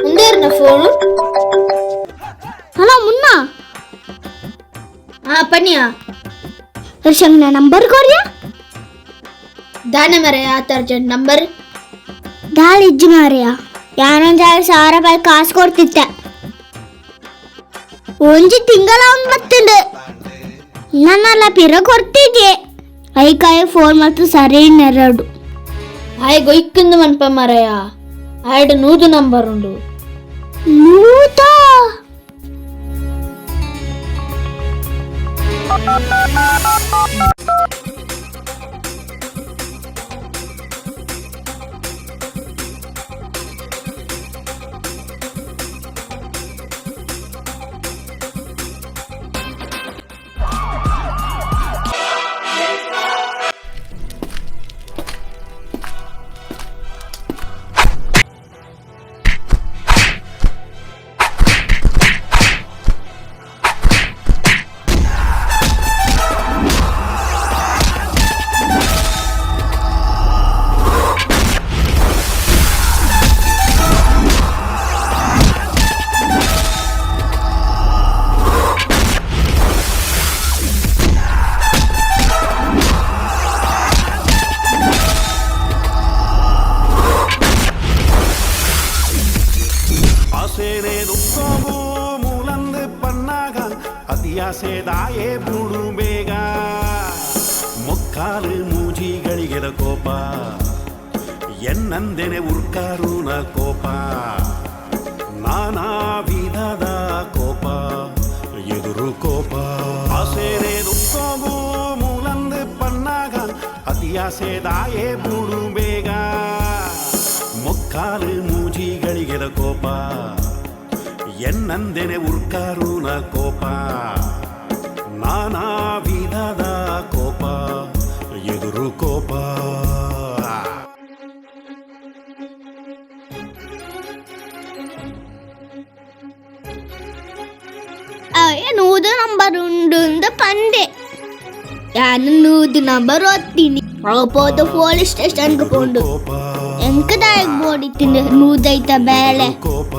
ఉందేరు నా phone. Hello Munna. పనియా ना number Korea दाने मरे आतर नंबर दाल इज्जि मारिया यान जाय सारा बाय कास ಕೊಡ್ತಿದ್ದೆ ಒಂಜಿ ತಿಂಗಳ ಬತ್ತಿಂದೆ ನನ್ನಲ್ಲ ಪಿರ ಕೊಡ್ತಿದ್ದೆ ಐಕಾಯ ಫೋನ್ ಮತ್ತು ಸರಿ ನೆರಡು ಆಯ್ ಗೊಯ್ಕಿಂದು ಮನ್ಪ ಮರಯ ಆಯ್ಡು ನೂದು ನಂಬರ್ ಉಂಡು ನೂತ ಸೇದಾಯೇ ಬುಡು ಬೇಗ ಮೊಕ್ಕಾಲು ಮೂಜಿಗಳಿಗೆದ ಕೋಪ ಎನ್ನಂದೆನೆ ಉರ್ಕಾರುನ ಕೋಪ ನಾನಾ ವಿಧದ ಕೋಪ ಎದುರು ಕೋಪ ಆಸೆನೆ ದುಕ್ಕೋಗು ಮೂಲಂದು ಪನ್ನಾಗ ಅತಿಯಾಸೆದಾಯೇ ಬುಡು ಬೇಗ ಮೊಕ್ಕಾಲು ಮೂಜಿಗಳಿಗೆದ ಕೋಪ ಎನ್ನಂದೆನೆ ಉರ್ಕಾರುನ ಕೋಪ ನಾನಾ ವಿಧದ ಕೋಪ ಎದುರು ಕೋಪ ನೂದು ನಂಬರ್ ಉಂಡು ಪಂದೆ ಯಾನು ನೂದು ನಂಬರ್ ಓದ್ತೀನಿ ಹೋದ ಪೊಲೀಸ್ ಸ್ಟೇಷನ್ಗೆ ಪೋಂಡು ಎಂಕದಾಗಿ ಬೋಡಿತೀನಿ ನೂದೈತ ಬೇಳೆ ಕೋಪ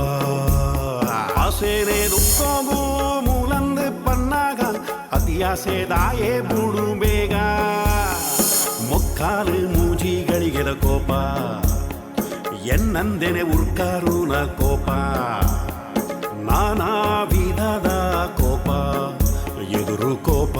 ಆಸೆನೆ ದುಕ್ಕೋಗು ಮೂಲಂದು ಪನ್ನಾಗ ಅತಿಯಾಸೆದಾಯೇ ಬುಡು ಬೇಗ ಮೊಕ್ಕಾಲು ಮೂಜಿಗಳಿಗೆದ ಕೋಪ ಎನ್ನಂದೆನೆ ಉರ್ಕಾರುನ ಕೋಪ ನಾನಾ ವಿಧದ ಕೋಪ ಎದುರು ಕೋಪ